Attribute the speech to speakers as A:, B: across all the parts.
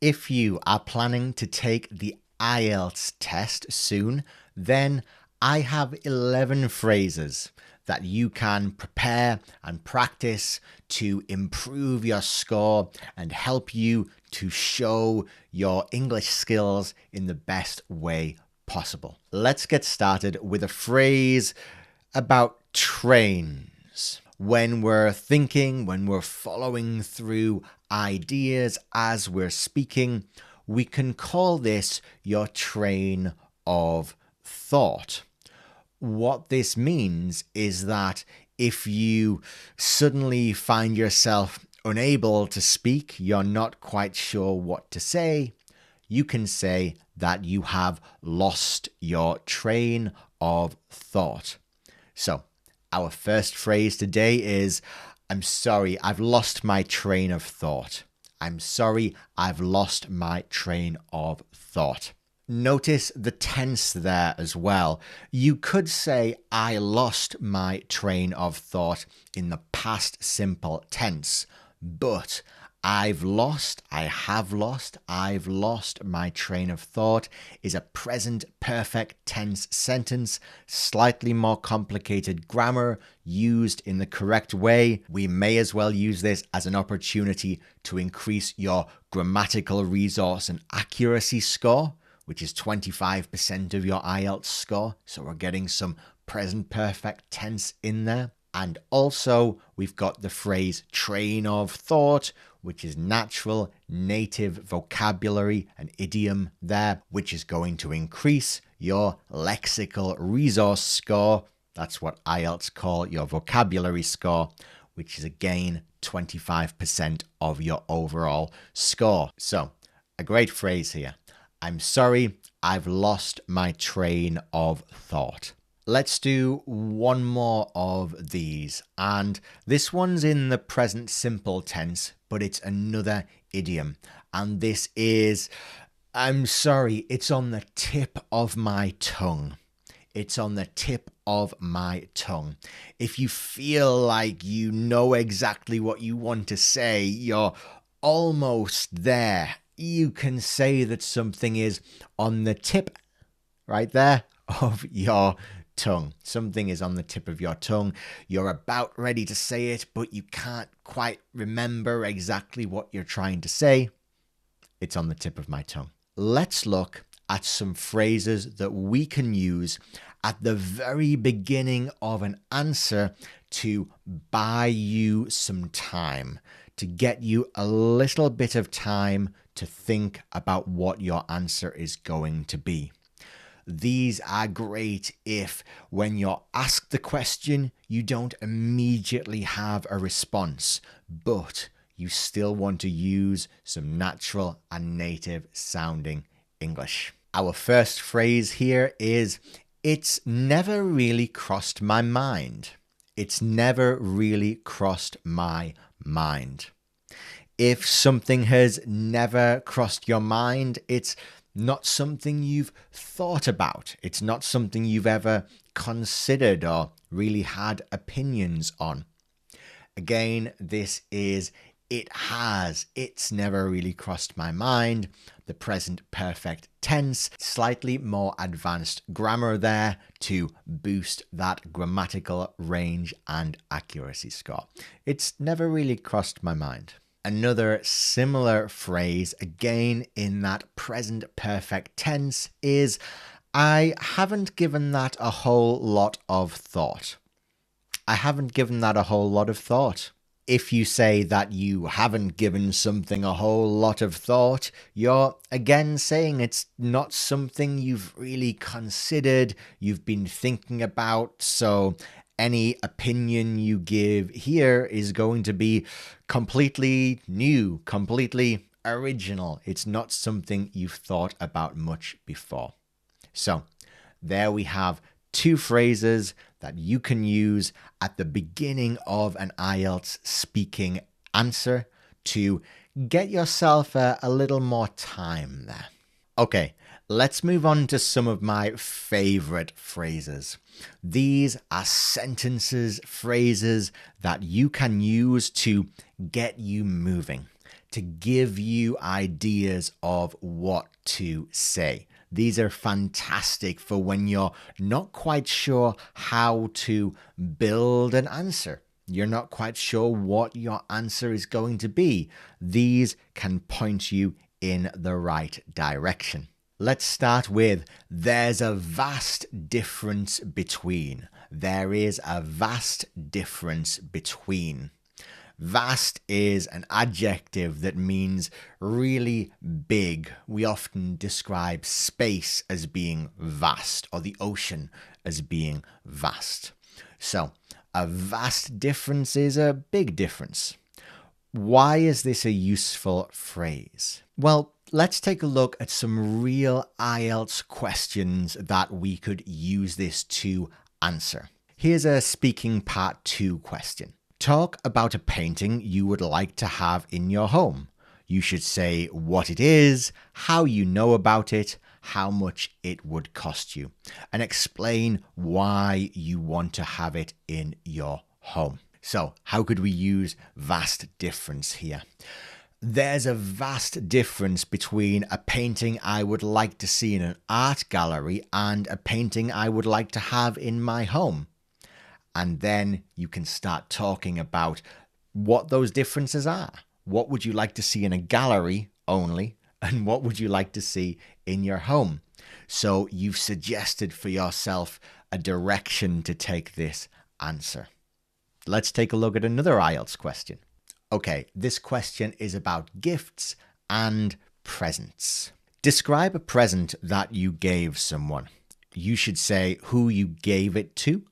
A: If you are planning to take the IELTS test soon, then I have 11 phrases that you can prepare and practice to improve your score and help you to show your English skills in the best way possible. Let's get started with a phrase about trains. When we're thinking, when we're following through ideas as we're speaking, we can call this your train of thought. What this means is that if you suddenly find yourself unable to speak, you're not quite sure what to say, you can say that you have lost your train of thought. So, our first phrase today is, I'm sorry, I've lost my train of thought. I'm sorry, I've lost my train of thought. Notice the tense there as well. You could say, I lost my train of thought in the past simple tense, but I've lost my train of thought is a present perfect tense sentence, slightly more complicated grammar used in the correct way. We may as well use this as an opportunity to increase your grammatical resource and accuracy score, which is 25% of your IELTS score. So we're getting some present perfect tense in there. And also, we've got the phrase train of thought, which is natural, native vocabulary, an idiom there, which is going to increase your lexical resource score. That's what IELTS call your vocabulary score, which is again 25% of your overall score. So, a great phrase here. I'm sorry, I've lost my train of thought. Let's do one more of these, and this one's in the present simple tense, but it's another idiom, and this is, I'm sorry, it's on the tip of my tongue. It's on the tip of my tongue. If you feel like you know exactly what you want to say, you're almost there. You can say that something is on the tip, right there, of your tongue. Something is on the tip of your tongue. You're about ready to say it, but you can't quite remember exactly what you're trying to say. It's on the tip of my tongue. Let's look at some phrases that we can use at the very beginning of an answer to buy you some time, to get you a little bit of time to think about what your answer is going to be. These are great if, when you're asked the question, you don't immediately have a response, but you still want to use some natural and native sounding English. Our first phrase here is, it's never really crossed my mind. It's never really crossed my mind. If something has never crossed your mind, it's not something you've thought about. It's not something you've ever considered or really had opinions on. Again, this is it's never really crossed my mind. The present perfect tense, slightly more advanced grammar there to boost that grammatical range and accuracy score. It's never really crossed my mind. Another similar phrase, again in that present perfect tense, is I haven't given that a whole lot of thought. I haven't given that a whole lot of thought. If you say that you haven't given something a whole lot of thought, you're again saying it's not something you've really considered, you've been thinking about, so any opinion you give here is going to be completely new, completely original. It's not something you've thought about much before. So there we have two phrases that you can use at the beginning of an IELTS speaking answer to get yourself a little more time there. Okay, let's move on to some of my favorite phrases. These are sentences, phrases that you can use to get you moving, to give you ideas of what to say. These are fantastic for when you're not quite sure how to build an answer. You're not quite sure what your answer is going to be. These can point you in the right direction. Let's start with there's a vast difference between. There is a vast difference between. Vast is an adjective that means really big. We often describe space as being vast or the ocean as being vast. So, a vast difference is a big difference. Why is this a useful phrase? Well, let's take a look at some real IELTS questions that we could use this to answer. Here's a speaking part 2 question. Talk about a painting you would like to have in your home. You should say what it is, how you know about it, how much it would cost you, and explain why you want to have it in your home. So, how could we use vast difference here? There's a vast difference between a painting I would like to see in an art gallery and a painting I would like to have in my home. And then you can start talking about what those differences are. What would you like to see in a gallery only? And what would you like to see in your home? So you've suggested for yourself a direction to take this answer. Let's take a look at another IELTS question. Okay, this question is about gifts and presents. Describe a present that you gave someone. You should say who you gave it to,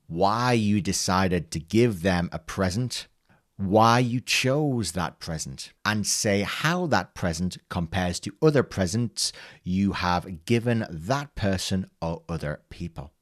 A: why you decided to give them a present, why you chose that present, and say how that present compares to other presents you have given that person or other people.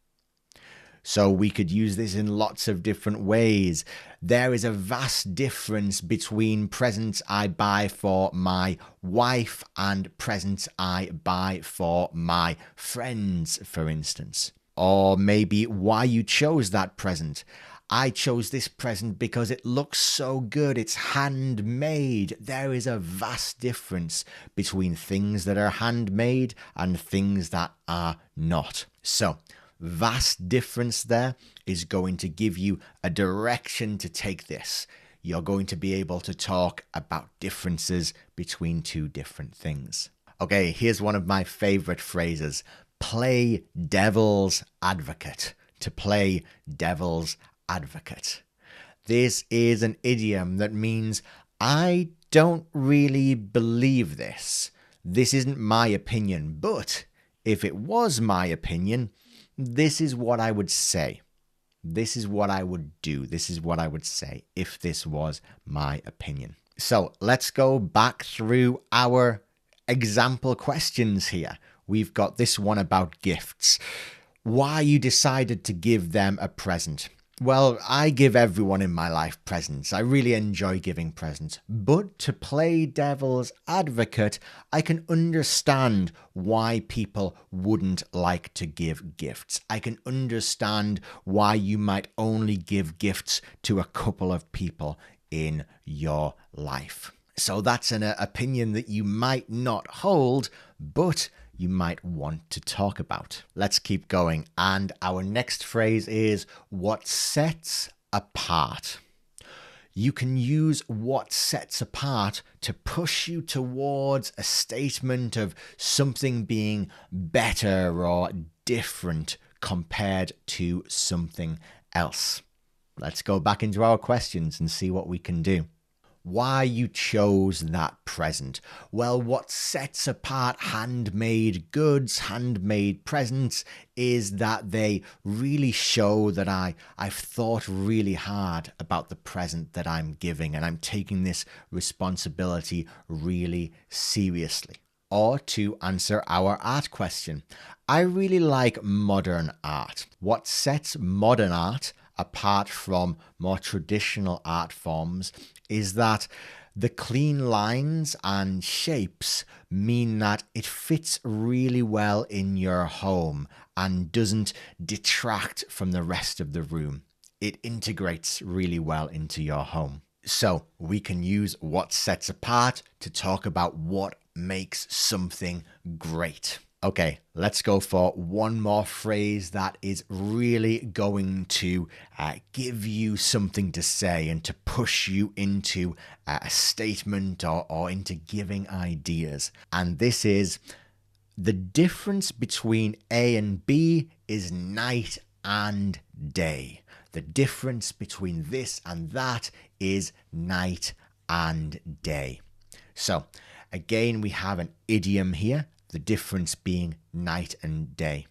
A: So we could use this in lots of different ways. There is a vast difference between presents I buy for my wife and presents I buy for my friends, for instance. Or maybe why you chose that present. I chose this present because it looks so good. It's handmade. There is a vast difference between things that are handmade and things that are not. So, vast difference there is going to give you a direction to take this. You're going to be able to talk about differences between two different things. Okay, here's one of my favorite phrases. Play devil's advocate. To play devil's advocate. This is an idiom that means I don't really believe this. This isn't my opinion, but if it was my opinion, this is what I would say. This is what I would do. This is what I would say if this was my opinion. So let's go back through our example questions here. We've got this one about gifts. Why you decided to give them a present. Well, I give everyone in my life presents. I really enjoy giving presents. But to play devil's advocate, I can understand why people wouldn't like to give gifts. I can understand why you might only give gifts to a couple of people in your life. So that's an opinion that you might not hold, but you might want to talk about. Let's keep going. And our next phrase is what sets apart. You can use what sets apart to push you towards a statement of something being better or different compared to something else. Let's go back into our questions and see what we can do. Why you chose that present? Well, what sets apart handmade goods, handmade presents, is that they really show that I've thought really hard about the present that I'm giving, and I'm taking this responsibility really seriously. Or to answer our art question, I really like modern art. What sets modern art apart from more traditional art forms is that the clean lines and shapes mean that it fits really well in your home and doesn't detract from the rest of the room. It integrates really well into your home. So we can use what sets apart to talk about what makes something great. Okay, let's go for one more phrase that is really going to give you something to say and to push you into a statement or into giving ideas. And this is: the difference between A and B is night and day. The difference between this and that is night and day. So, again, we have an idiom here, the difference being night and day.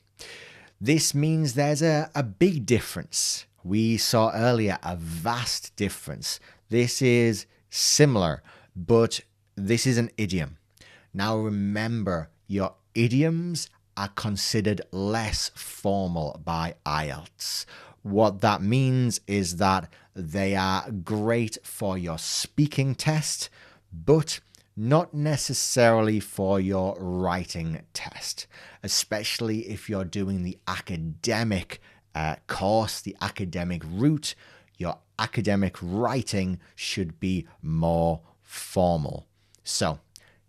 A: This means there's a big difference. We saw earlier a vast difference. This is similar, but this is an idiom. Now remember, your idioms are considered less formal by IELTS. What that means is that they are great for your speaking test, but not necessarily for your writing test, especially if you're doing the academic course, the academic route. Your academic writing should be more formal. So,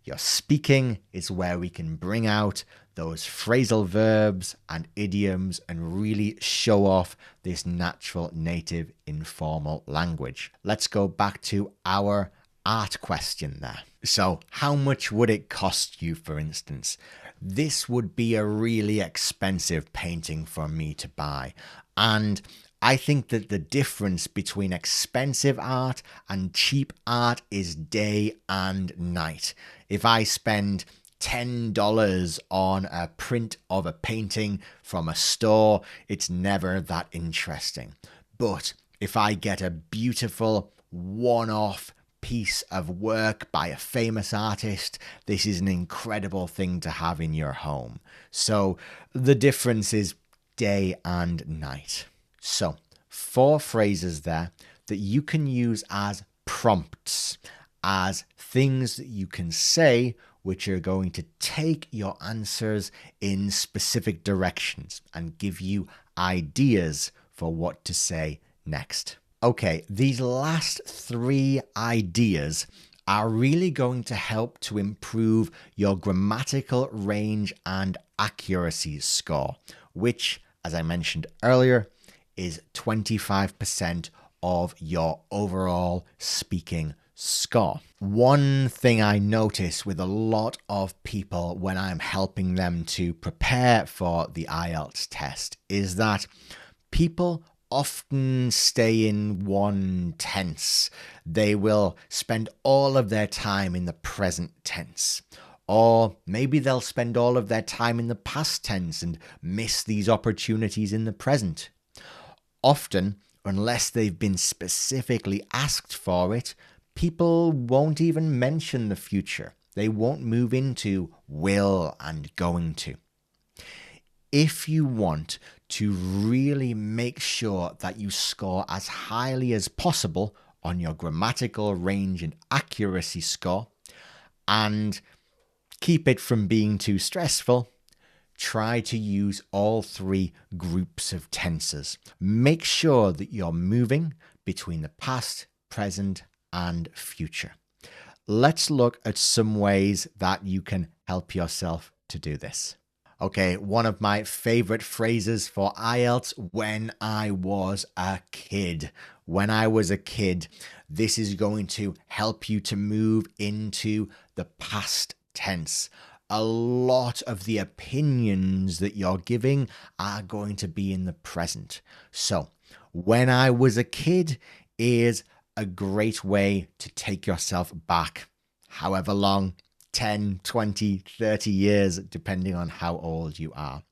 A: your speaking is where we can bring out those phrasal verbs and idioms and really show off this natural, native, informal language. Let's go back to our art question there. So, how much would it cost you, for instance? This would be a really expensive painting for me to buy. And I think that the difference between expensive art and cheap art is day and night. If I spend $10 on a print of a painting from a store, it's never that interesting. But if I get a beautiful one-off piece of work by a famous artist, this is an incredible thing to have in your home. So the difference is day and night. So 4 phrases there that you can use as prompts, as things that you can say which are going to take your answers in specific directions and give you ideas for what to say next. Okay, these last 3 ideas are really going to help to improve your grammatical range and accuracy score, which, as I mentioned earlier, is 25% of your overall speaking score. One thing I notice with a lot of people when I'm helping them to prepare for the IELTS test is that people often stay in one tense. They will spend all of their time in the present tense. Or maybe they'll spend all of their time in the past tense and miss these opportunities in the present. Often, unless they've been specifically asked for it, people won't even mention the future. They won't move into will and going to. If you want to really make sure that you score as highly as possible on your grammatical range and accuracy score, and keep it from being too stressful, try to use all 3 groups of tenses. Make sure that you're moving between the past, present, and future. Let's look at some ways that you can help yourself to do this. Okay, one of my favorite phrases for IELTS: when I was a kid. When I was a kid, this is going to help you to move into the past tense. A lot of the opinions that you're giving are going to be in the present. So, when I was a kid is a great way to take yourself back, however long, 10, 20, 30 years, depending on how old you are.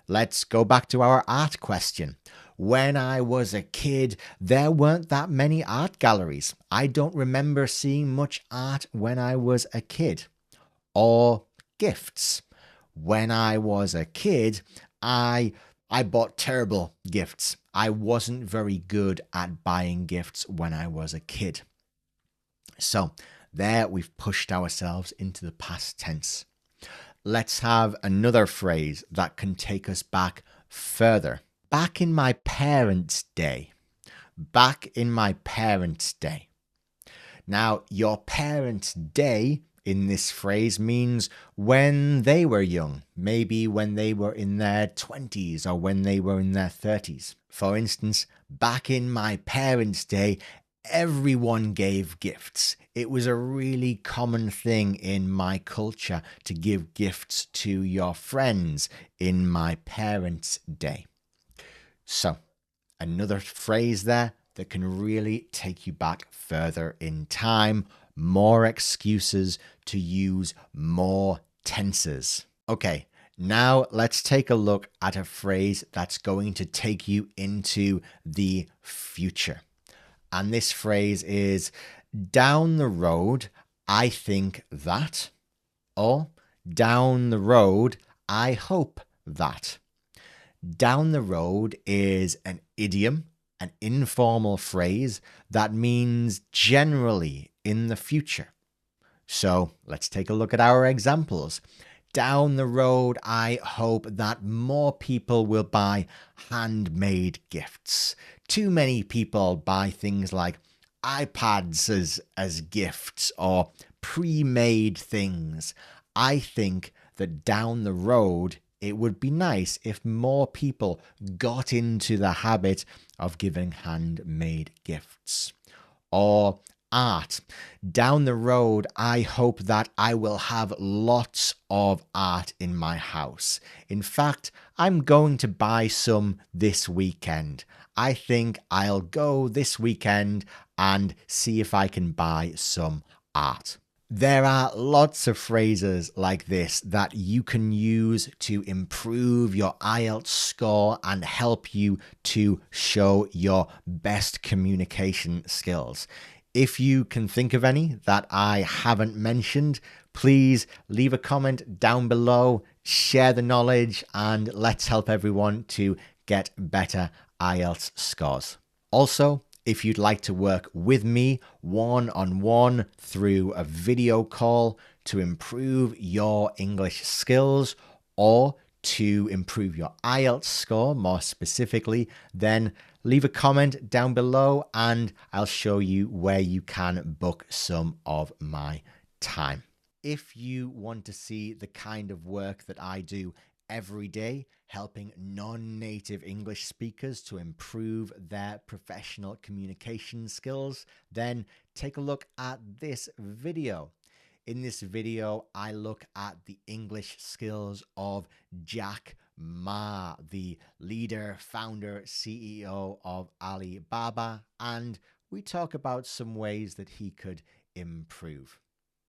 A: Let's go back to our art question. When I was a kid, there weren't that many art galleries. I don't remember seeing much art when I was a kid. Or gifts. When I was a kid, I bought terrible gifts. I wasn't very good at buying gifts when I was a kid. So there we've pushed ourselves into the past tense. Let's have another phrase that can take us back further. Back in my parents' day. Back in my parents' day. Now, your parents' day in this phrase means when they were young, maybe when they were in their 20s or when they were in their 30s. For instance, back in my parents' day, everyone gave gifts. It was a really common thing in my culture to give gifts to your friends in my parents' day. So, another phrase there that can really take you back further in time, more excuses to use more tenses. Okay, now let's take a look at a phrase that's going to take you into the future. And this phrase is, down the road, I think that, or down the road, I hope that. Down the road is an idiom, an informal phrase that means generally in the future. So let's take a look at our examples. Down the road, I hope that more people will buy handmade gifts. Too many people buy things like iPads as gifts or pre-made things. I think that down the road, it would be nice if more people got into the habit of giving handmade gifts. Or art. Down the road, I hope that I will have lots of art in my house. In fact, I'm going to buy some this weekend. I think I'll go this weekend and see if I can buy some art. There are lots of phrases like this that you can use to improve your IELTS score and help you to show your best communication skills. If you can think of any that I haven't mentioned, please leave a comment down below, share the knowledge, and let's help everyone to get better IELTS scores. Also, if you'd like to work with me one-on-one through a video call to improve your English skills or to improve your IELTS score more specifically, then leave a comment down below and I'll show you where you can book some of my time. If you want to see the kind of work that I do every day, helping non-native English speakers to improve their professional communication skills, then take a look at this video. In this video, I look at the English skills of Jack Ma, the leader, founder, CEO of Alibaba, and we talk about some ways that he could improve.